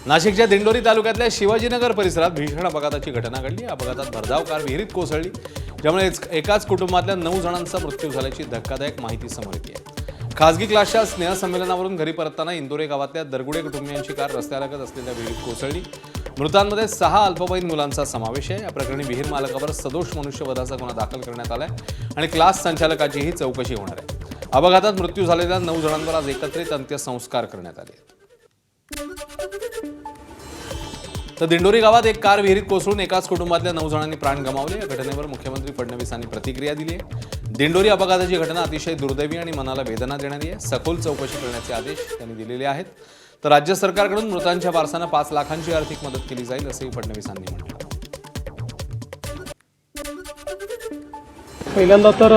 नाशिकच्या दिंडोरी तालुक्यातल्या शिवाजीनगर परिसरात भीषण अपघाताची घटना घडली। अपघातात भरधाव कार विहिरीत कोसळली, ज्यामुळे एकाच कुटुंबातल्या 9 जणांचा मृत्यू झाल्याची धक्कादायक माहिती समोर येते आहे। खासगी क्लासच्या स्नेहसंमेलनावरून घरी परतताना इंदोरे गावातल्या दरगुडे कुटुंबियांची कार रस्त्यालगत असलेल्या विहिरीत कोसळली। मृतांमध्ये 6 अल्पवयीन मुलांचा समावेश आहे। या प्रकरणी विहीर मालकावर सदोष मनुष्यवधाचा गुन्हा दाखल करण्यात आलाय आणि क्लास संचालकाचीही चौकशी होणार आहे। अपघातात मृत्यू झालेल्या 9 जणांवर आज एकत्रित अंत्यसंस्कार करण्यात आले। तर दिंडोरी गावात एक कार विहिरीत कोसळून एकाच कुटुंबातल्या 9 जणांनी प्राण गमावले। या घटनेवर मुख्यमंत्री फडणवीसांनी प्रतिक्रिया दिली आहे। दिंडोरी अपघाताची घटना अतिशय दुर्दैवी आणि मनाला वेदना देणारी आहे। सखोल चौकशी करण्याचे आदेश त्यांनी दिलेले आहेत। तर राज्य सरकारकडून मृतांच्या वारसांना 5 लाखांची आर्थिक मदत केली जाईल असंही फडणवीसांनी म्हटलं। पहिल्यांदा तर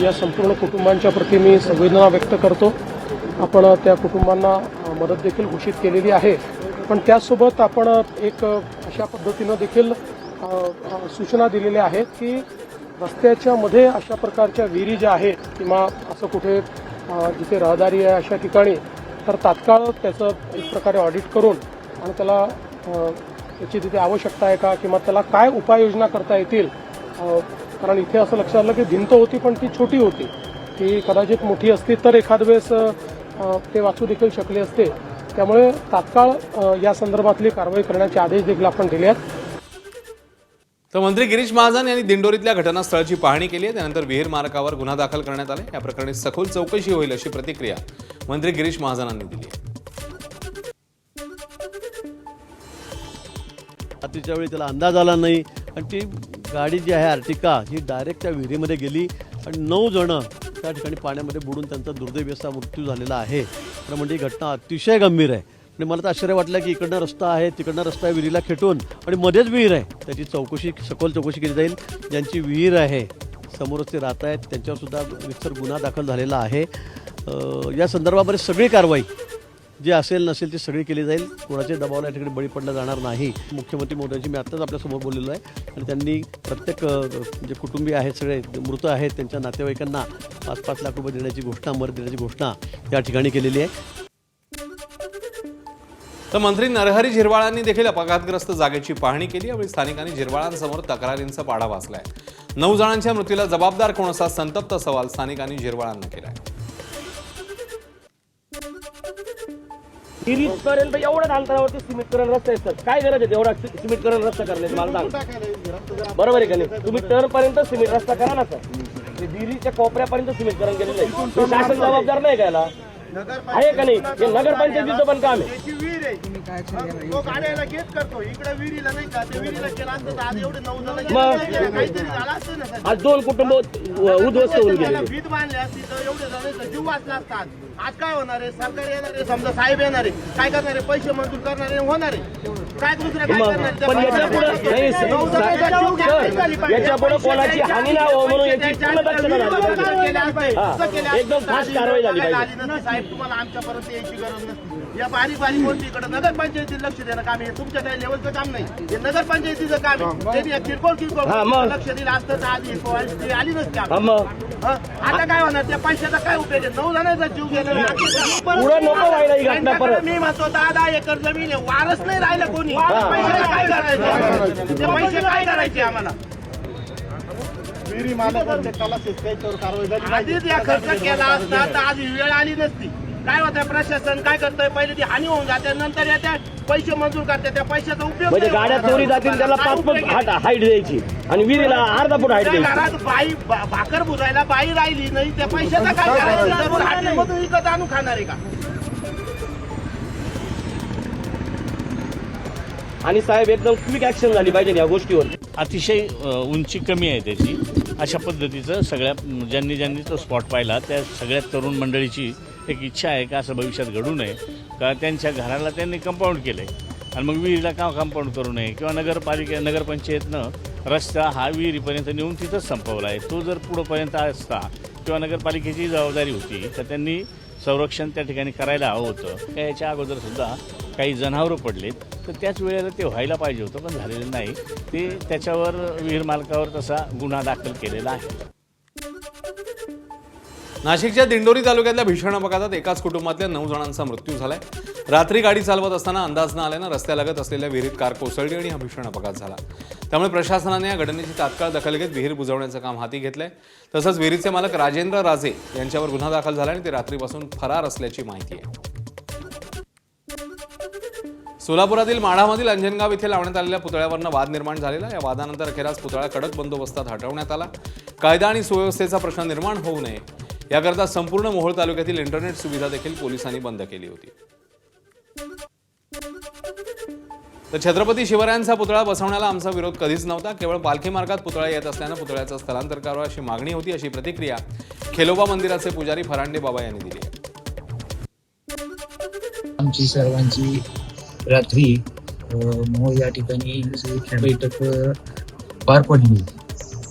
या संपूर्ण कुटुंबांच्या प्रती मी संवेदना व्यक्त करतो। आपण त्या कुटुंबांना मदत देखील घोषित केलेली आहे, पण त्यासोबत आपण एक अशा पद्धतीनं देखील सूचना दिलेल्या आहेत की रस्त्याच्या मध्ये अशा प्रकारच्या विहिरी ज्या आहेत किंवा असं कुठे जिथे रहदारी आहे अशा ठिकाणी तर तात्काळ त्याचं एक प्रकारे ऑडिट करून आणि त्याला त्याची तिथे आवश्यकता आहे का किंवा त्याला काय उपाययोजना करता येतील। कारण इथे असं लक्षात आलं की भिंत होती पण ती छोटी होती, ती कदाचित मोठी असती तर एखाद वेळेस ते वाचू देखील शकले असते। त्यामुळे तात्काळ या संदर्भातली कारवाई करण्याचे आदेश देखील आपण दिले आहेत। तर मंत्री गिरीश महाजन यांनी दिंडोरीतल्या घटनास्थळाची पाहणी केली आहे। त्यानंतर विहीर मालकावर गुन्हा दाखल करण्यात आले। या प्रकरणी सखोल चौकशी होईल अशी प्रतिक्रिया मंत्री गिरीश महाजनांनी दिली आहे। रात्रीच्या वेळी त्याला अंदाज आला नाही आणि ती गाडी जी आहे अर्टिका ही डायरेक्ट त्या विहिरीमध्ये गेली आणि 9 जण त्या ठिकाणी पाण्यामध्ये बुडून त्यांचा दुर्दैवी असा मृत्यू झालेला आहे। तर म्हणजे ही घटना अतिशय गंभीर आहे आणि मला तर आश्चर्य वाटलं की इकडनं रस्ता आहे, तिकडनं रस्ता आहे विहिरीला खेटून आणि मध्येच विहीर आहे। त्याची सखोल चौकशी केली जाईल। ज्यांची विहीर आहे समोरच ते राहत आहेत त्यांच्यावर सुद्धा रितसर गुन्हा दाखल झालेला आहे। या संदर्भामध्ये सगळी कारवाई जे असेल नसेल ती सगळी केली जाईल। कोणाच्या दबावाला या ठिकाणी बळी पडला जाणार नाही। मुख्यमंत्री महोदयांची मी आत्ताच आपल्यासमोर बोललेलो आहे आणि त्यांनी प्रत्येक जे कुटुंबीय आहेत सगळे मृत आहेत त्यांच्या नातेवाईकांना 5-5 लाख रुपये देण्याची घोषणा, मदत देण्याची घोषणा या ठिकाणी केलेली आहे। तर मंत्री नरहरी झिरवाळांनी देखील अपघातग्रस्त जागेची पाहणी केली। यावेळी स्थानिकांनी झिरवाळांसमोर तक्रारींचा पाढा वाचलाय। 9 जणांच्या मृत्यूला जबाबदार कोण असा संतप्त सवाल स्थानिकांनी झिरवाळांना केलाय। पर्यंत एवढ्या अंतरावरती सिमेंट करण रस्ता आहे, काय गरज आहे एवढा सिमेंट करण रस्ता करण्याची? मला सांग, बरोबर आहे का नाही? तुम्ही टर्न पर्यंत सिमेंट रस्ता करा ना सर। विहिरीच्या कोपऱ्यापर्यंत सिमेंट करण केलेलं आहे, शासन जबाबदार नाही का याला? आहे का नाही? हे नगरपंचायतीचं पण काम आहे। तो गाड्याला गेट करतो, इकडे विहिरीला नाही का? त्या विहिरीला केला असतं तर आज एवढे 9 जण काहीतरी झालं असतं ना सर। आज 2 कुटुंब उद्ध्वस्त होऊन गेले। भीत बांधली असती तर एवढे जणांचा जीव वाचला असता। आज काय होणार आहे? सरकार येणार आहे, समजा साहेब येणार आहे, काय करणार आहे? पैसे मंजूर करणार आहे, होणार आहे काय? दुसरं काय करणार? पण याच्या पुढे कोणाची हानी ना हो म्हणून याची पूर्ण दक्षता एकदम फास्ट कारवाई झाली पाहिजे। साहेब तुम्हाला आमच्यापर्यंत यायची गरज नसते। या बारीक बारीक गोष्टीकडे नगरपंचायतीचं लक्ष देणं काम आहे, तुमच्या काही लेवलचं काम नाही, हे नगरपंचायतीचं काम आहे। त्यांनी किरकोळ लक्ष दिलं असतं तर आधी आली नसती। आता काय होणार? त्या पैशाचा काय उपयोग आहे? 9 जणांचा जीव गेला। पुढे नको व्हायला ही घटना परत। मी म्हणतो 10 एकर जमीन आहे, वारस नाही राहिलं कोणी, पैशाला काय करायचं? ते पैसे काय करायचे आम्हाला? विहिरी मालकांच्या त्याच्यावर कारवाई झाली, आधीच या खर्च केला असता तर आज वेळ आली नसती। काय होतं? प्रशासन काय करतंय? पहिले ती हानी होऊन जाते, नंतर येत्या पैसे मंजूर करते, त्या पैशाचा उपयोग म्हणजे गाड्या चोरी जातील त्याला 5 फूट हाईट द्यायची आणि विहिरीला अर्धा फूट हाईट द्यायची। घरात बाई भाकर भुजायला बाई राहिली नाही, त्या पैशाचा काय करायचं? जरूर हाटलीमधून विकत आणून खाणार आहे का? आणि साहेब एकदम क्विक ऍक्शन झाली पाहिजे या गोष्टीवर। अतिशय उंची कमी आहे त्याची। अशा पद्धतीचं ज्यांनी तो स्पॉट पाहिला त्या सगळ्या तरुण मंडळीची एक इच्छा आहे का असं भविष्यात घडू नये, का त्यांच्या घराला त्यांनी कंपाऊंड केलं आहे आणि मग विहिरीला का कंपाऊंड करू नये, किंवा नगरपंचायतनं रस्ता हा विहिरीपर्यंत नेऊन तिथंच संपवला आहे। तो जर पुढंपर्यंत असता किंवा नगरपालिकेची जबाबदारी होती तर त्यांनी संरक्षण त्या ठिकाणी करायला हवं होतं। याच्या अगोदर सुद्धा काही जनावरं पडलेत तर त्याच वेळेला ते व्हायला पाहिजे होतं, पण झालेलं नाही। ते त्याच्यावर विहीर मालकावर तसा गुन्हा दाखल केलेला आहे। नाशिकच्या दिंडोरी तालुक्यातल्या भीषण अपघातात एकाच कुटुंबातल्या 9 जणांचा मृत्यू झालाय। रात्री गाडी चालवत असताना अंदाज न आल्यानं रस्त्यालगत असलेल्या विहिरीत कार कोसळली आणि हा भीषण अपघात झाला. त्यामुळे प्रशासनाने या घटनेची तात्काळ दखल घेत विहीर बुजवण्याचं काम हाती घेतलंय. तसंच विहिरीचे मालक राजेंद्र राजे यांच्यावर गुन्हा दाखल झाला आणि ते रात्रीपासून फरार असल्याची माहिती आहे. सोलापुरातील माढामधील अंजनगाव इथे लावण्यात आलेल्या पुतळ्यावरनं वाद निर्माण झालेला. या वादानंतर अखेरास पुतळा कडक बंदोबस्तात हटवण्यात आला. कायदा आणि सुव्यवस्थेचा प्रश्न निर्माण होऊ नये याकरता संपूर्ण मोहोळ तालुक्यातील इंटरनेट सुविधा देखील पोलिसांनी बंद केली होती. तर छत्रपती शिवरायांचा पुतळा बसवण्याला आमचा विरोध कधीच नव्हता. केवळ पालखी मार्गात पुतळा येत असल्यानं पुतळ्याचं स्थलांतर करावं अशी मागणी होती, अशी प्रतिक्रिया खेलोबा मंदिराचे पुजारी फरांडे बाबा यांनी दिली आहे. आमची सर्वांची रात्री मोहोळ या ठिकाणी बैठक पार पडली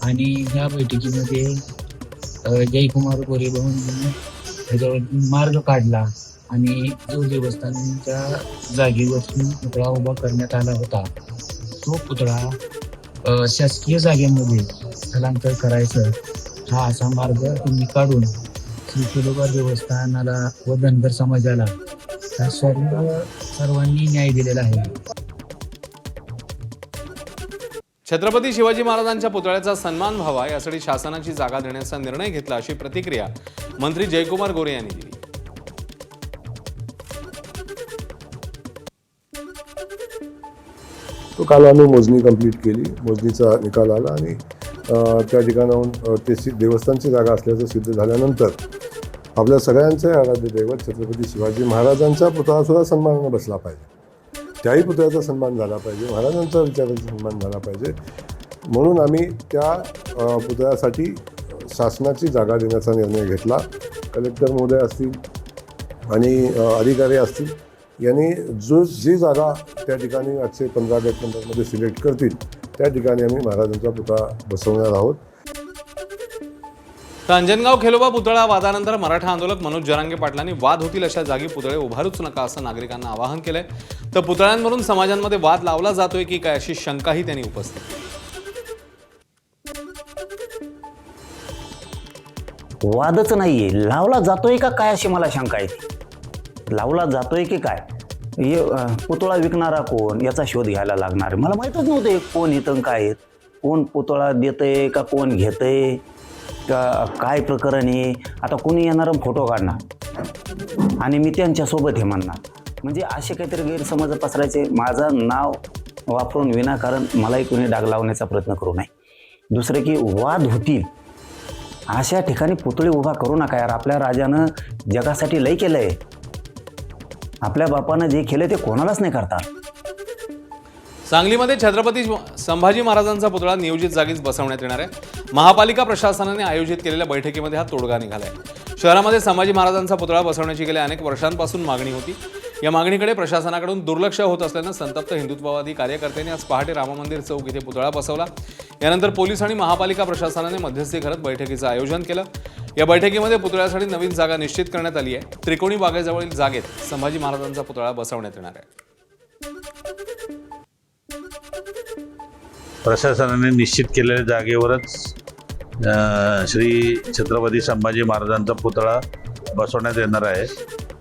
आणि ह्या बैठकीमध्ये जयकुमार गोरे भाऊंनी ह्याच्यावर मार्ग काढला आणि जो देवस्थानच्या जागेवरती पुतळा उभा करण्यात आला होता तो पुतळा शासकीय जागेमध्ये स्थलांतर करायचं हा असा मार्ग तुम्ही काढून श्री खेलोबा देवस्थानाला व धनगर समाजाला सर्वांनी न्याय दिलेला आहे. छत्रपती शिवाजी महाराजांच्या पुतळ्याचा सन्मान व्हावा यासाठी शासनाची जागा देण्याचा निर्णय घेतला, अशी प्रतिक्रिया मंत्री जयकुमार गोरे यांनी दिली. तो काल आम्ही मोजणी कंप्लीट केली. मोजणीचा निकाल आला आणि त्या ठिकाणाहून ते देवस्थानची जागा असल्याचं सिद्ध झाल्यानंतर आपल्या सगळ्यांचे आराध्य दैवत छत्रपती शिवाजी महाराजांचा पुतळासुद्धा सन्मानाने बसला पाहिजे. त्याही पुतळ्याचा सन्मान झाला पाहिजे, महाराजांचा विचाराचा सन्मान झाला पाहिजे. म्हणून आम्ही त्या पुतळ्यासाठी शासनाची जागा देण्याचा निर्णय घेतला. कलेक्टर महोदय असतील आणि अधिकारी असतील यांनी जी जागा त्या ठिकाणी 815 गट नंबरमध्ये सिलेक्ट करतील त्या ठिकाणी आम्ही महाराजांचा पुतळा बसवणार आहोत. तर अंजनगाव खेलोबा पुतळा वादानंतर मराठा आंदोलक मनोज जरांगे पाटलांनी वाद होतील अशा जागी पुतळे उभारूच नका असं नागरिकांना आवाहन केलंय. तर पुतळ्यांवरून समाजांमध्ये वाद लावला जातोय की काय अशी शंकाही त्यांनी उपस्थित केली. वादच नाहीये, लावला जातोय का काय अशी मला शंका आहे. लावला जातोय की काय, पुतळा विकणारा कोण याचा शोध घ्यायला लागणार. मला माहीतच नव्हते कोण इथं काय आहेत, कोण पुतळा देतंय का कोण घेतंय का काय प्रकरण आहे. आता कोणी येणार फोटो काढणार आणि मी त्यांच्यासोबत हे म्हणणार, म्हणजे असे काहीतरी गैरसमज पसरायचे. माझं नाव वापरून विनाकारण मलाही कोणी डाग लावण्याचा प्रयत्न करू नये. दुसरं की वाद होतील अशा ठिकाणी पुतळे उभा करू नका यार. आपल्या राजानं जगासाठी लय केलं आहे. आपल्या बापानं जे केलं ते कोणालाच नाही करता. सांगलीमध्ये छत्रपती संभाजी महाराजांचा पुतळा नियोजित जागीच बसवण्यात येणार आहे. महापालिका प्रशासनाने आयोजित केलेल्या बैठकीमध्ये हा तोडगा निघालाय. शहरामध्ये संभाजी महाराजांचा पुतळा बसवण्याची गेल्या अनेक वर्षांपासून मागणी होती. या मागणीकडे प्रशासनाकडून दुर्लक्ष होत असल्यानं संतप्त हिंदुत्ववादी कार्यकर्त्यांनी आज पहाटे राममंदिर चौक इथे पुतळा बसवला. यानंतर पोलीस आणि महापालिका प्रशासनाने मध्यस्थी करत बैठकीचं आयोजन केलं. या बैठकीमध्ये पुतळ्यासाठी नवीन जागा निश्चित करण्यात आली आहे. त्रिकोणी बागेजवळील जागेत संभाजी महाराजांचा पुतळा बसवण्यात येणार आहे. प्रशासनाने निश्चित केलेल्या जागेवरच श्री छत्रपती संभाजी महाराजांचा पुतळा बसवण्यात येणार आहे.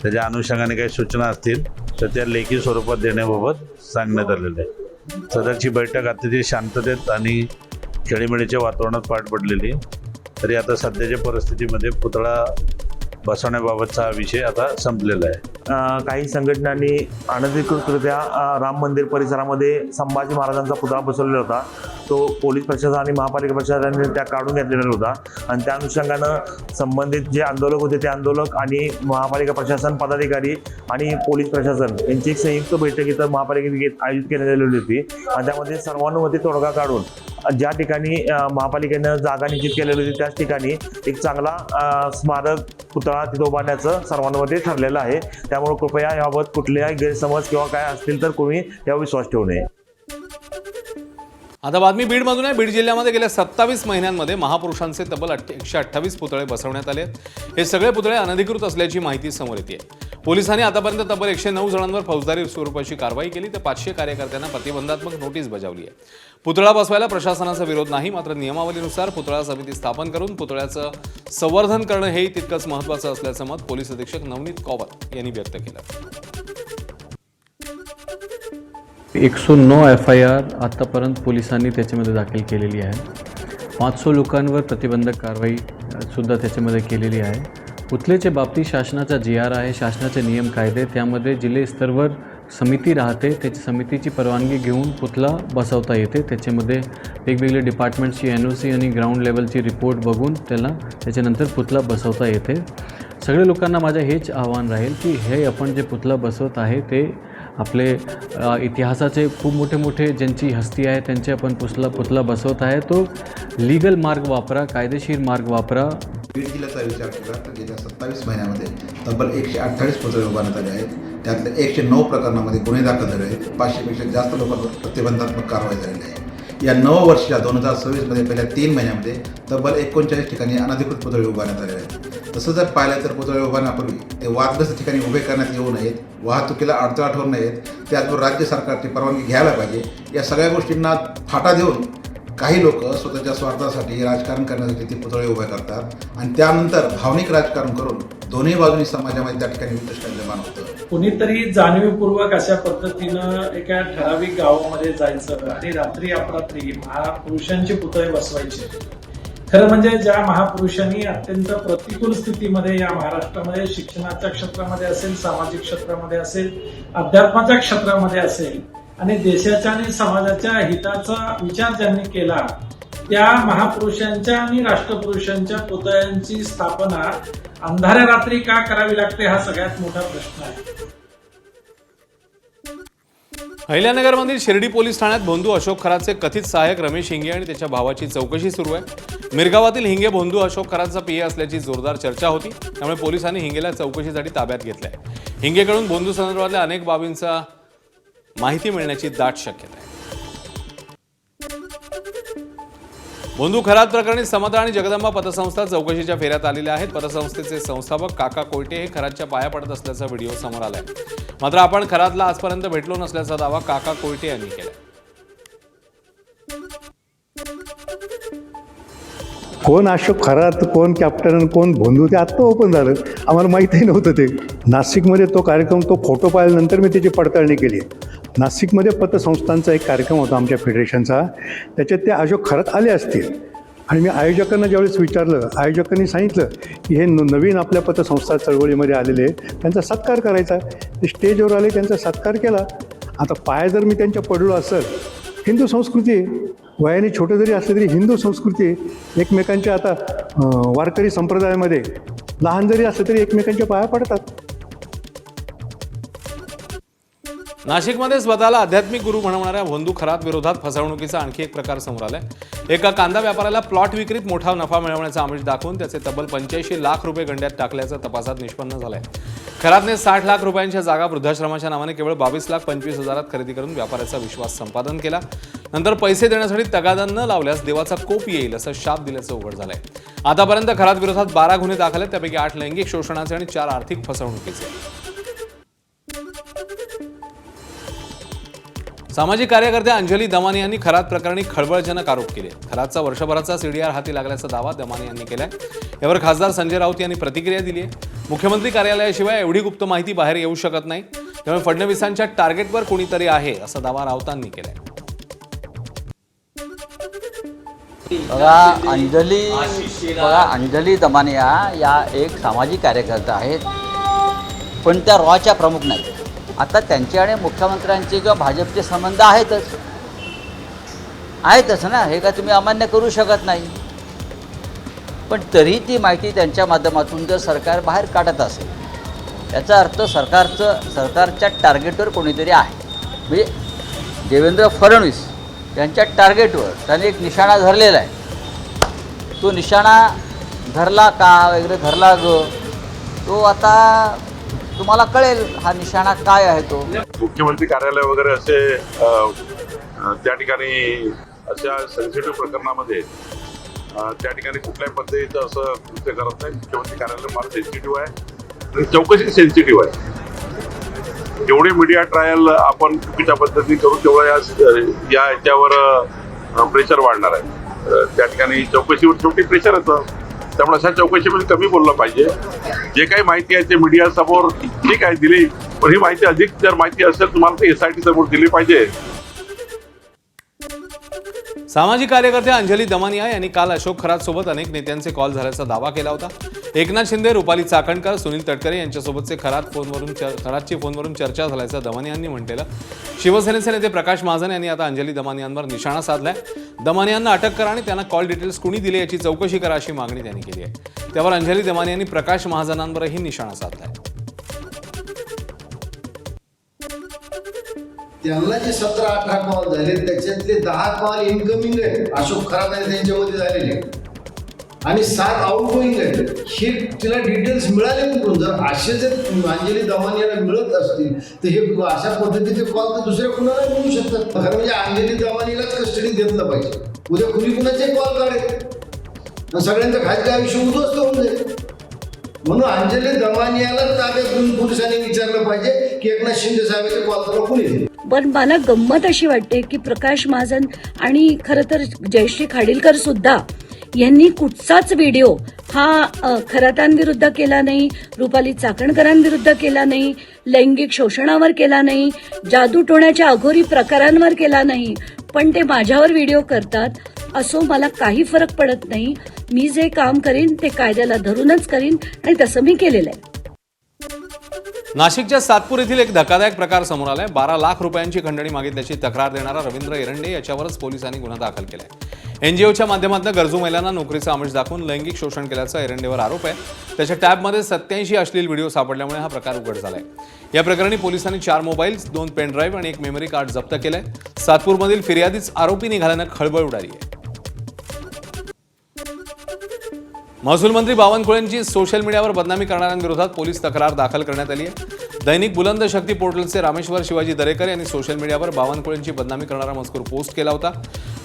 त्याच्या अनुषंगाने काही सूचना असतील तर त्या लेखी स्वरूपात देण्याबाबत सांगण्यात आलेलं आहे. सदरची बैठक अतिशय शांततेत आणि खेळीमेळीच्या वातावरणात पार पडलेली आहे. तरी आता सध्याच्या परिस्थितीमध्ये पुतळा बसवण्याबाबतचा हा विषय आता संपलेला आहे. काही संघटनांनी अनधिकृतरित्या राम मंदिर परिसरामध्ये संभाजी महाराजांचा पुतळा बसवलेला होता. तो पोलीस प्रशासन आणि महापालिका प्रशासनाने त्या काढून घेतलेला होता आणि त्या अनुषंगानं संबंधित जे आंदोलक होते ते आंदोलक आणि महापालिका प्रशासन पदाधिकारी आणि पोलीस प्रशासन यांची एक संयुक्त बैठक इथं महापालिकेत आयोजित केलेली होती आणि त्यामध्ये सर्वानुमते तोडगा काढून ज्या ठिकाणी महापालिकेनं जागा निश्चित केलेली होती त्याच ठिकाणी एक चांगला स्मारक पुतळा तिथं उभारण्याचं सर्वांमध्ये ठरलेलं आहे. त्यामुळे कृपया याबाबत कुठल्याही गैरसमज किंवा काय असतील तर कोणी यावर विश्वास ठेवू नये. आता बातमी बीडमधून आहे. बीड जिल्ह्यामध्ये गेल्या 27 महिन्यांमध्ये महापुरुषांचे तब्बल 128 पुतळे बसवण्यात आले. हे सगळे पुतळे अनधिकृत असल्याची माहिती समोर येते. पोलिसांनी आतापर्यंत तब्बल 109 जणांवर फौजदारी स्वरूपाची कारवाई केली तर 500 कार्यकर्त्यांना प्रतिबंधात्मक नोटीस बजावली आहे. पुतळा बसवायला प्रशासनाचा विरोध नाही, मात्र नियमावलीनुसार पुतळा समिती स्थापन करून पुतळ्याचं संवर्धन करणं हेही तितकंच महत्त्वाचं असल्याचं मत पोलीस अधीक्षक नवनीत कौवर यांनी व्यक्त केलं. 109 FIR आत्तापर्यंत पोलिसांनी त्याच्यामध्ये दाखल केलेली आहे. 500 लोकांवर प्रतिबंधक कारवाई सुद्धा त्याच्यामध्ये केलेली आहे. पुतळेच्या बाबतीत शासनाचा GR आहे, शासनाचे नियम कायदे, त्यामध्ये जिल्हा स्तरावर समिती राहते, त्याची समितीची परवानगी घेऊन पुतळा बसवता येते. त्याच्यामध्ये वेगवेगळे डिपार्टमेंट्सची NOC आणि ग्राउंड लेवलची रिपोर्ट बघून त्याच्यानंतर पुतळा बसवता येते. सगळ्या लोकांना माझं हेच आव्हान राहील की हे आपण जे पुतळा बसवत आहे ते आपले इतिहासाचे खूप मोठे मोठे ज्यांची हस्ती आहे त्यांचे आपण पुतळा बसवत आहे, तो लीगल मार्ग वापरा, कायदेशीर मार्ग वापरा. बीड जिल्ह्याचा विचार केला तर गेल्या 27 महिन्यामध्ये तब्बल 148 पुतळे उभारण्यात आले आहेत. त्यातल्या 109 प्रकरणामध्ये गुन्हे दाखल झाले आहेत. 500पेक्षा जास्त लोकांवर प्रतिबंधात्मक कारवाई झालेली आहे. या नववर्षाच्या 2026मध्ये पहिल्या 3 महिन्यामध्ये तब्बल 39 ठिकाणी अनधिकृत पुतळे उभारण्यात आले आहेत. तसं जर पाहिलं तर पुतळे उभारण्यापूर्वी ते वादग्रस्त ठिकाणी उभे करण्यात येऊ नयेत, वाहतुकीला अडथळा ठरू नयेत, त्याचबरोबर राज्य सरकारची परवानगी घ्यायला पाहिजे. या सगळ्या गोष्टींना फाटा देऊन काही लोक स्वतःच्या स्वार्थासाठी राजकारण करण्यासाठी ते पुतळे उभे करतात आणि त्यानंतर भावनिक राजकारण करून दोन्ही बाजूनी समाजामध्ये त्या ठिकाणी विद्वेष निर्माण होतं. कुणीतरी जाणीवपूर्वक अशा पद्धतीनं एका ठराविक गावामध्ये जायचं आणि रात्री अपरात्री महापुरुषांचे पुतळे बसवायचे. खरं म्हणजे ज्या महापुरुषांनी अत्यंत प्रतिकूल स्थितीमध्ये या महाराष्ट्रामध्ये शिक्षणाच्या क्षेत्रामध्ये असेल, सामाजिक क्षेत्रामध्ये असेल, अध्यात्माच्या क्षेत्रामध्ये असेल आणि देशाच्या आणि समाजाच्या हिताचा विचार ज्यांनी केला, त्या महापुरुषांच्या आणि राष्ट्रपुरुषांच्या पुतळ्यांची स्थापना अंधाऱ्या रात्री का करावी लागते हा सगळ्यात मोठा प्रश्न आहे. अहिल्यानगरमधील शिर्डी पोलीस ठाण्यात भोंदू अशोक खरातचे कथित सहाय्यक रमेश हिंगे आणि त्याच्या भावाची चौकशी सुरू आहे. मिरगावातील हिंगे भोंदू अशोक खरातचा PA असल्याची जोरदार चर्चा होती, त्यामुळे पोलिसांनी हिंगेला चौकशीसाठी ताब्यात घेतलंय. हिंगेकडून भोंदू संदर्भातल्या अनेक बाबींचा माहिती मिळण्याची दाट शक्यता आहे. भोंदू खरात प्रकरणी समता आणि जगदंबा पतसंस्था चौकशीच्या फेऱ्यात आलेल्या आहेत. पतसंस्थेचे संस्थापक काका कोयटे हे खरातच्या पाया पडत असल्याचा व्हिडिओ समोर आलाय. मात्र आपण खरातला आजपर्यंत भेटलो नसल्याचा दावा काका कोयटे यांनी केला. कोण अशोक खरात, कोण कॅप्टन, कोण भोंदू, ते आत्ता ओपन झालं. आम्हाला माहितीही नव्हतं ते. नाशिकमध्ये तो कार्यक्रम, तो फोटो पाहिल्यानंतर मी त्याची पडताळणी केली. नाशिकमध्ये पतसंस्थांचा एक कार्यक्रम होता आमच्या फेडरेशनचा, त्याच्यात ते अशोक खरात आले असतील आणि मी आयोजकांना ज्यावेळेस विचारलं, आयोजकांनी सांगितलं की हे नवीन आपल्या पतसंस्था चळवळीमध्ये आलेले, त्यांचा सत्कार करायचा. ते स्टेजवर आले, त्यांचा सत्कार केला. आता पाय जर मी त्यांच्या पडलो असेल, हिंदू संस्कृती आहे, वयाने छोटे जरी असले तरी हिंदू संस्कृती आहे. एकमेकांच्या आता वारकरी संप्रदायामध्ये लहान जरी असले तरी एकमेकांच्या पाया पडतात. नाशिकमध्ये स्वतःला आध्यात्मिक गुरु म्हणवणाऱ्या भोंदू खरात विरोधात फसवणुकीचा आणखी एक प्रकार समोर आलाय. एका कांदा व्यापाऱ्याला प्लॉट विक्रीत मोठा नफा मिळवण्याचा आमिष दाखवून त्याचे तब्बल 85 लाख रुपये गंड्यात टाकल्याचं तपासात निष्पन्न झालंय. खरातने 60 लाख रुपयांच्या जागा वृद्धाश्रमाच्या नावाने केवळ 22,25,000 खरेदी करून व्यापाऱ्याचा विश्वास संपादन केला. नंतर पैसे देण्यासाठी तगादा न लावल्यास देवाचा कोप येईल असं शाप दिल्याचं उघड झालंय. आतापर्यंत खरात विरोधात 12 गुन्हे दाखल आहेत, त्यापैकी 8 लैंगिक शोषणाचे आणि 4 आर्थिक फसवणुकीचे. सामाजिक कार्यकर्त्या अंजली दमानी यांनी खरात प्रकरणी खळबळजनक आरोप केले. खरातचा वर्षभराचा CDR हाती लागल्याचा दावा दमानी यांनी केलाय. यावर खासदार संजय राऊत यांनी प्रतिक्रिया दिली आहे. मुख्यमंत्री कार्यालयाशिवाय एवढी गुप्त माहिती बाहेर येऊ शकत नाही, त्यामुळे फडणवीसांच्या टार्गेटवर कोणीतरी आहे असा दावा राऊतांनी केलाय. अंजली दमानिया या एक सामाजिक कार्यकर्ता आहेत, पण त्या रॉच्या प्रमुख नाहीत. आता त्यांचे आणि मुख्यमंत्र्यांचे किंवा भाजपचे संबंध आहेतच ना, हे का तुम्ही अमान्य करू शकत नाही. पण तरी ती माहिती त्यांच्या माध्यमातून जर सरकार बाहेर काढत असेल, याचा अर्थ सरकारच्या टार्गेटवर कोणीतरी आहे. म्हणजे देवेंद्र फडणवीस यांच्या टार्गेटवर त्याने एक निशाणा धरलेला आहे. तो निशाणा धरला का वगैरे धरला तो आता तुम्हाला कळेल हा निशाणा काय आहे. तो मुख्यमंत्री कार्यालय वगैरे असे त्या ठिकाणी अशा सेन्सिटिव्ह प्रकरणामध्ये त्या ठिकाणी कुठल्याही पद्धतीचं असं कृत्य करत नाही. मुख्यमंत्री कार्यालय फार सेन्सिटिव्ह आहे आणि चौकशी सेन्सिटिव्ह आहे. जेवढे मीडिया ट्रायल आपण चुकीच्या पद्धतीने करू तेवढं याच्यावर प्रेशर वाढणार आहे. त्या ठिकाणी चौकशीवर शेवटी प्रेशर येतं. त्यामुळे अशा चौकशीमध्ये कमी बोललं पाहिजे. जे काही माहिती आहे ते मीडिया समोर ठीक आहे दिली, पण ही माहिती अधिक जर माहिती असेल तुम्हाला ते SIT समोर दिली पाहिजे. सामाजिक कार्यकर्त्या अंजली दमानिया यांनी काल अशोक खरात सोबत अनेक नेत्यांचे कॉल झाल्याचा दावा केला होता. एकनाथ शिंदे, रुपाली चाकणकर, सुनील तटकरे यांच्यासोबतचे खरातची फोनवरून चर्चा झाल्याचं दमानियांनी म्हटलेलं. शिवसेनेचे नेते प्रकाश महाजन यांनी आता अंजली दमानियांवर निशाणा साधलाय. दमानियांना अटक करा आणि त्यांना कॉल डिटेल्स कुणी दिले याची चौकशी करा अशी मागणी त्यांनी केली आहे. त्यावर अंजली दमानियांनी प्रकाश महाजनांवरही निशाणा साधलाय. त्यांना जे 17-18 कॉल झाले त्याच्यातले 10 कॉल इनकमिंग आहेत अशोक खरात आणि त्यांच्यामध्ये झालेले आणि 7 आउटगोईंग आहेत. हे तिला डिटेल्स मिळाले म्हणून जर असे जर अंजली दमानियाला मिळत असतील तर हे अशा पद्धतीचे कॉल तर दुसऱ्या कुणाला मिळू शकतात. खरं म्हणजे अंजली दमानियालाच कस्टडीत घेतलं पाहिजे. उद्या कुणी कुणाचे कॉल काढेल, सगळ्यांचं खाजगी आयुष्य उद्ध्वस्त होऊन जाईल. म्हणून अंजली दमानियाला ताब्यात घेऊन पोलिसांनी विचारलं पाहिजे की एकनाथ शिंदे साहेबांचे कॉल तुला कुणी दिले. पण मला गंमत अशी वाटते की प्रकाश महाजन आणि खरं तर जयश्री खाडीलकर सुद्धा यांनी कुठचाच व्हिडिओ हा खरातांविरुद्ध केला नाही, रुपाली चाकणकरांविरुद्ध केला नाही, लैंगिक शोषणावर केला नाही, जादू टोण्याच्या अघोरी प्रकारांवर केला नाही. पण ते माझ्यावर व्हिडिओ करतात असो मला काही फरक पडत नाही. मी जे काम करीन ते कायद्याला धरूनच करीन आणि तसं मी केलेलं आहे. नाशिकच्या सातपूर येथील एक धक्कादायक प्रकार समोर आलाय. 12 लाख रुपयांची खंडणी मागितल्याची तक्रार देणारा रवींद्र एरंडे याच्यावरच पोलिसांनी गुन्हा दाखल केलाय. NGOच्या माध्यमातून गरजू महिलांना नोकरीचा आमिष दाखवून लैंगिक शोषण केल्याचा एरंडेवर आरोप आहे. त्याच्या टॅबमध्ये 87 अश्लील व्हिडिओ सापडल्यामुळे हा प्रकार उघड झालाय. या प्रकरणी पोलिसांनी 4 मोबाईल्स, 2 पेन ड्राईव्ह आणि 1 मेमरी कार्ड जप्त केलंय. सातपूरमधील फिर्यादीच आरोपी निघाल्यानं खळबळ उडाली आहे. महसूल मंत्री बावनकुळेंची सोशल मीडियावर बदनामी करणाऱ्यांविरोधात पोलीस तक्रार दाखल करण्यात आली आहे. दैनिक बुलंद शक्ती पोर्टलचे रामेश्वर शिवाजी दरेकर यांनी सोशल मीडियावर बावनकुळेंची बदनामी करणारा मजकूर पोस्ट केला होता.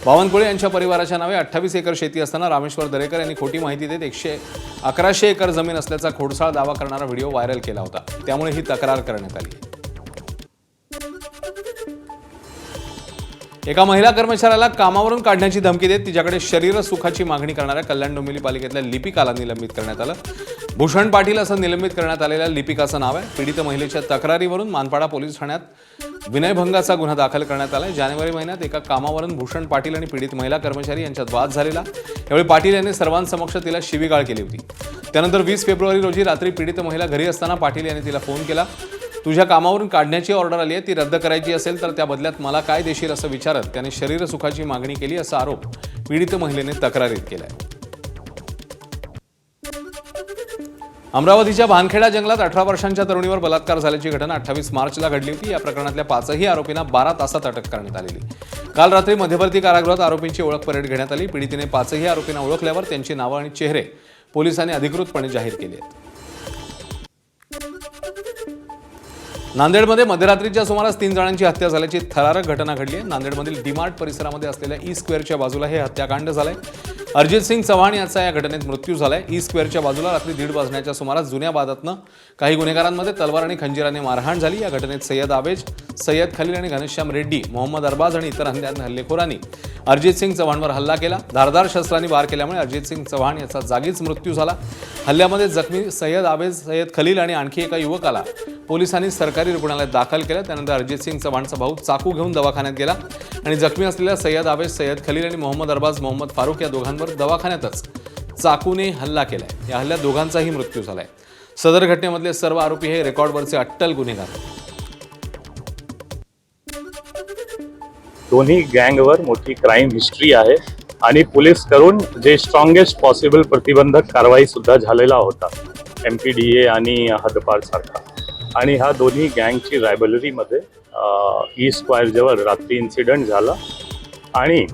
बावनकुळे यांच्या परिवाराच्या नावे 28 एकर शेती असताना रामेश्वर दरेकर यांनी खोटी माहिती देत 1100 एकर जमीन असल्याचा खोडसाळ दावा करणारा व्हिडिओ व्हायरल केला होता. त्यामुळे ही तक्रार करण्यात आली. एका महिला कर्मचाऱ्याला कामावरून काढण्याची धमकी देत तिच्याकडे शरीर सुखाची मागणी करणाऱ्या कल्याण डोंबिवली पालिकेतल्या लिपिकाला निलंबित करण्यात आलं. भूषण पाटील असं निलंबित करण्यात आलेल्या लिपिकाचं नाव आहे. पीडित महिलेच्या तक्रारीवरून मानपाडा पोलीस ठाण्यात विनयभंगाचा गुन्हा दाखल करण्यात आला. जानेवारी महिन्यात एका कामावरून भूषण पाटील आणि पीडित महिला कर्मचारी यांच्यात वाद झालेला. यावेळी पाटील यांनी सर्वांसमक्ष तिला शिवीगाळ केली होती. त्यानंतर 20 फेब्रुवारी रोजी रात्री पीडित महिला घरी असताना पाटील यांनी तिला फोन केला. तुझ्या कामावरून काढण्याची ऑर्डर आली आहे, ती रद्द करायची असेल तर त्या बदल्यात मला काय देशील असं विचारत त्याने शरीर सुखाची मागणी केली असा आरोप पीडित महिलेने तक्रारीत केलाय. अमरावतीच्या भानखेडा जंगलात 18 वर्षांच्या तरुणीवर बलात्कार झाल्याची घटना 28 मार्चला घडली होती. या प्रकरणातल्या 5ही आरोपींना 12 तासात अटक करण्यात आलेली. काल रात्री मध्यवर्ती कारागृहात आरोपींची ओळख परेड घेण्यात आली. पीडितेने 5ही आरोपींना ओळखल्यावर त्यांची नावं आणि चेहरे पोलिसांनी अधिकृतपणे जाहीर केले आहेत. नांदेडमध्ये मध्यरात्रीच्या सुमारास 3 जणांची हत्या झाल्याची थरारक घटना घडली आहे. नांदेडमधील डीमार्ट परिसरामध्ये असलेल्या ई स्क्वेअरच्या बाजूला हे हत्याकांड झालंय. अरिजित सिंग चव्हाण याचा या घटनेत मृत्यू झालाय. ई स्क्वेअरच्या बाजूला रात्री 1:30 वाजण्याच्या सुमारास जुन्या वादातनं काही गुन्हेगारांमध्ये तलवार आणि खंजिराने मारहाण झाली. या घटनेत सय्यद आवेज, सय्यद खलील आणि घनश्याम रेड्डी, मोहम्मद अरबाज आणि इतर हल्लेखोरांनी अरिजित सिंग चव्हाणवर हल्ला केला. धारदार शस्त्रांनी वार केल्यामुळे अरिजित सिंग चव्हाण याचा जागीच मृत्यू झाला. हल्ल्यामध्ये जखमी सय्यद आवेज, सय्यद खलील आणि आणखी एका युवकाला पोलिसांनी सरकारी रुग्णालयात दाखल केलं. त्यानंतर अरिजित सिंग चव्हाणचा भाऊ चाकू घेऊन दवाखान्यात गेला आणि जखमी असलेल्या सय्यद आवेज, सय्यद खलील आणि मोहम्मद अरबाज, मोहम्मद फारूक या दोघांवर दवाखान्यातच चाकूने हल्ला केलाय. या हल्ल्यात दोघांचाही मृत्यू झालाय. सदर घटनेमधले सर्व आरोपी हे रेकॉर्डवरचे अट्टल गुन्हेगार आहेत. दोन्ही गँगवर मोठी क्राईम हिस्ट्री आहे आणि पोलीस करून जे स्ट्रॉंगेस्ट पॉसिबल प्रतिबंधक कारवाई सुद्धा झालेला होता MPDA आणि हद्दपार सारखा. आणि ह्या दोन्ही गँगची रायबलरीमध्ये ई स्क्वेअर जवळ रात्री इन्सिडेंट झाला आणि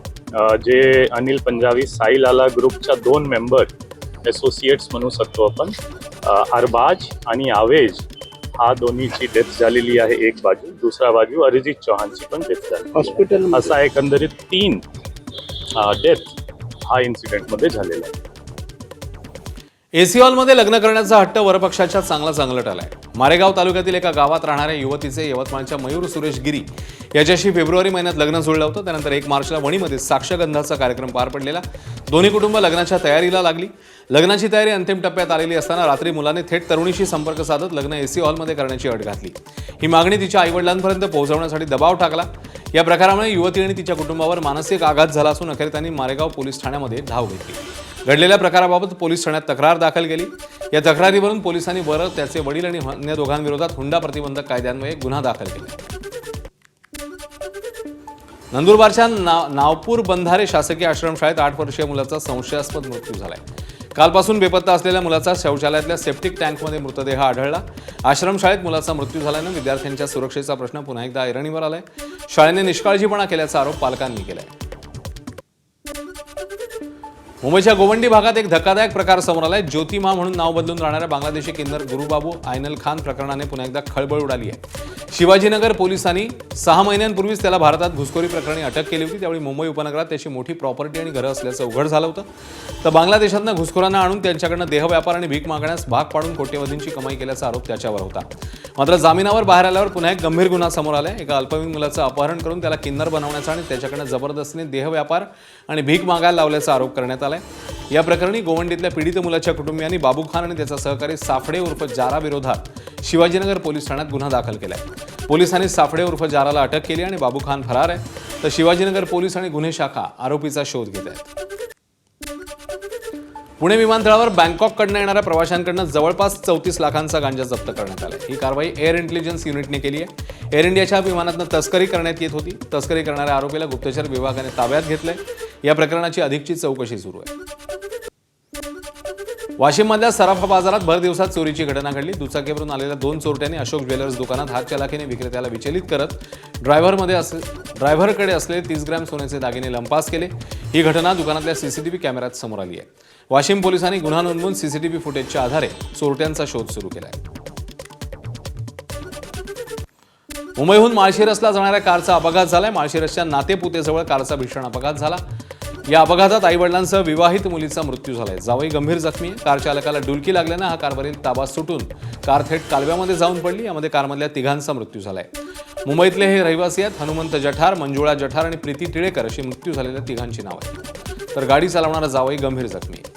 जे अनिल पंजाबी साहिल आला ग्रुपच्या 2 मेंबर असोसिएट्स म्हणू शकतो आपण, अरबाज आणि आवेज, हा दोन्हीची डेथ झालेली आहे एक बाजू. दुसरा बाजू अरिजित चौहानची पण डेथ झाली हॉस्पिटल. असा एकंदरीत 3 डेथ हा इन्सिडेंटमध्ये झालेला आहे. AC हॉलमध्ये लग्न करण्याचा हट्ट वरपक्षाच्या चांगला चांगलट आलाय. मारेगाव तालुक्यातील एका गावात राहणाऱ्या युवतीचे यवतमाळच्या मयूर सुरेश गिरी याच्याशी फेब्रुवारी महिन्यात लग्न जुळलं होतं. त्यानंतर 1 मार्चला वणीमध्ये साक्षगंधाचा कार्यक्रम पार पडलेला. दोन्ही कुटुंब लग्नाच्या तयारीला लागली. लग्नाची तयारी अंतिम टप्प्यात आलेली असताना रात्री मुलाने थेट तरुणीशी संपर्क साधत लग्न एसी हॉलमध्ये करण्याची अट घातली. ही मागणी तिच्या आईवडिलांपर्यंत पोहोचवण्यासाठी दबाव टाकला. या प्रकारामुळे युवती आणि तिच्या कुटुंबावर मानसिक आघात झाला असून अखेर त्यांनी मारेगाव पोलीस ठाण्यामध्ये धाव घेतली. घडलेल्या प्रकाराबाबत पोलीस ठाण्यात तक्रार दाखल केली. या तक्रारीवरून पोलिसांनी वर त्याचे वडील आणि अन्य दोघांविरोधात हुंडा प्रतिबंधक कायद्यान्वये गुन्हा दाखल केला. नंदुरबारच्या नावपूर बंधारे शासकीय आश्रमशाळेत 8 वर्षीय मुलाचा संशयास्पद मृत्यू झालाय. कालपासून बेपत्ता असलेल्या मुलाचा शौचालयातल्या सेप्टिक टँकमध्ये मृतदेह आढळला. आश्रमशाळेत मुलाचा मृत्यू झाल्यानं विद्यार्थ्यांच्या सुरक्षेचा प्रश्न पुन्हा एकदा ऐरणीवर आलाय. शाळेने निष्काळजीपणा केल्याचा आरोप पालकांनी केलाय. मुंबईच्या गोवंडी भागात एक धक्कादायक प्रकार समोर आलाय. ज्योतिमा म्हणून नाव बदलून राहणाऱ्या बांगलादेशी किन्नर गुरुबाबू आयनल खान प्रकरणाने पुन्हा एकदा खळबळ उडाली आहे. शिवाजीनगर पोलिसांनी 6 महिन्यांपूर्वीच त्याला भारतात घुसखोरी प्रकरणी अटक केली होती. त्यावेळी मुंबई उपनगरात त्याची मोठी प्रॉपर्टी आणि घरं असल्याचं उघड झालं होतं. तर बांगलादेशातनं घुसखोरांना आणून त्यांच्याकडनं देहव्यापार आणि भीक मागण्यास भाग पाडून कोट्यवधींची कमाई केल्याचा आरोप त्याच्यावर होता. मात्र जामिनावर बाहेर आल्यावर पुन्हा एक गंभीर गुन्हा समोर आलाय. एका अल्पवयीन मुलाचं अपहरण करून त्याला किन्नर बनवण्याचा आणि त्याच्याकडनं जबरदस्तीने देहव्यापार आणि भीक मागायला लावल्याचा आरोप करण्यात आलाय. या प्रकरणी गोवंडीतल्या पीडित मुलाच्या कुटुंबियांनी बाबू खान आणि त्याचा सहकारी साफडे उर्फ जारा विरोधात शिवाजीनगर पोलीस ठाण्यात गुन्हा दाखल केलाय. पोलिसांनी साफडे उर्फ जाराला अटक केली आणि बाबू खान फरार आहे. तर शिवाजीनगर पोलीस आणि गुन्हे शाखा आरोपीचा शोध घेत आहेत. पुणे विमानतळावर बँकॉककडनं येणाऱ्या प्रवाशांकडनं जवळपास 34 लाखांचा गांजा जप्त करण्यात आला. ही कारवाई एअर इंटेलिजन्स युनिटने केली आहे. एअर इंडियाच्या विमानातनं तस्करी करण्यात येत होती. तस्करी करणाऱ्या आरोपीला गुप्तचर विभागाने ताब्यात घेतलंय. या प्रकरणाची अधिकची चौकशी सुरू आहे. वाशिममधल्या सराफा बाजारात भर दिवसात चोरीची घटना घडली. दुचाकीवरून आलेल्या 2 चोरट्यांनी अशोक ज्वेलर्स दुकानात हातचलाखीने विक्रेत्याला विचलित करत ड्रायव्हरकडे असलेले 30 ग्रॅम सोन्याचे दागिने लंपास केले. ही घटना दुकानातल्या सीसीटीव्ही कॅमेऱ्यात समोर आली आहे. वाशिम पोलिसांनी गुन्हा नोंदवून सीसीटीव्ही फुटेजच्या आधारे चोरट्यांचा शोध सुरू केला आहे. मुंबईहून माळशिरसला जाणाऱ्या कारचा अपघात झालाय. माळशिरसच्या नातेपुतेजवळ कारचा भीषण अपघात झाला. या अपघातात आईवडिलांसह विवाहित मुलीचा मृत्यू झालाय. जावई गंभीर जखमी आहे. कार चालकाला डुलकी लागल्यानं हा कारवरील ताबा सुटून कार थेट कालव्यामध्ये जाऊन पडली. यामध्ये कारमधल्या 3घांचा मृत्यू झालाय. मुंबईतले हे रहिवासी आहेत. हनुमंत जठार, मंजुळा जठार आणि प्रीती टिळेकर अशी मृत्यू झालेल्या 3घांची नावं आहेत. तर गाडी चालवणारा जावई गंभीर जखमी आहे.